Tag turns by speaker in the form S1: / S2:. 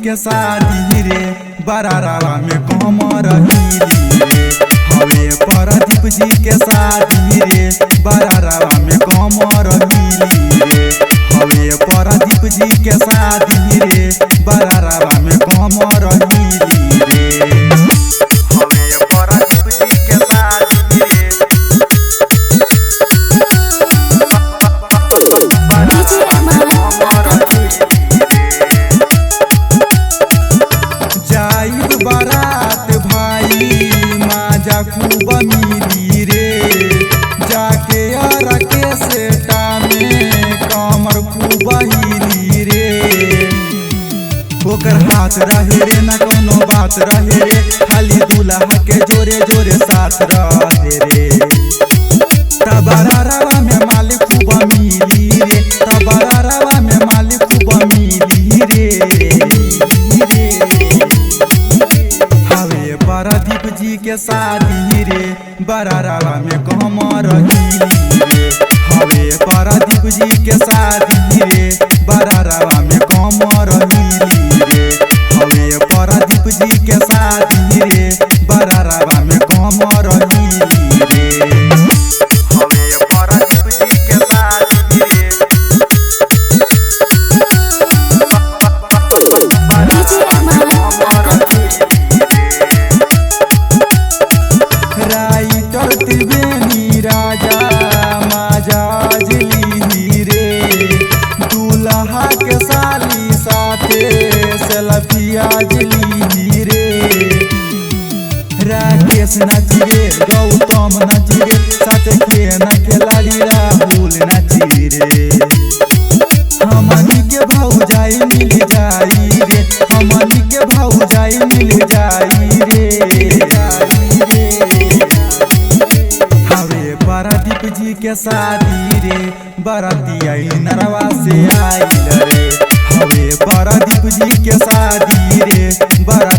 S1: के शादी रे बरारावा में कमर हिली रे। हवे प्रदीप जी के शादी रे बरारावा में कमर हिली रे। हवे प्रदीप जी के शादी रे बरारावा में कमर हिली रे। हवे प्रदीप जी के शादी रे बारात भाई माजा खूब मिली रे। जाके अरके सेटा में कमर खूब हिली रे। ओकर हाथ रहे रे ना कोनो बात रहे रे। खाली दूल्हा के जोरे जोरे साथ रहे रे। तबरारावा में माल खूब मिली रे। तबरारावा में माल खूब मिली रे। प्रदीप जी के शादी रे बरारावा में कमर हिली रे। हवे प्रदीप जी के शादी रे बरारावा में कमर हिली रे। हवे प्रदीप जी के शादी रे बरारावा में कमर हिली रे। हवे प्रदीप जी के शादी रे राइटर त्रिवेणी राजा माजाज ली रे। दूल्हा के साली साथे सेल्फियाज ली रे। राकेश नाची रे गौतम नाची रे साथे के ना खिलाड़ी राहुल नाची रे। हमनी के भौजाई मिल जाई रे। हमनी के भौजाई मिल जाई रे। प्रदीप जी के शादी रे बरातिया नरवा से आइल रे। हवे प्रदीप जी के शादी रे बरात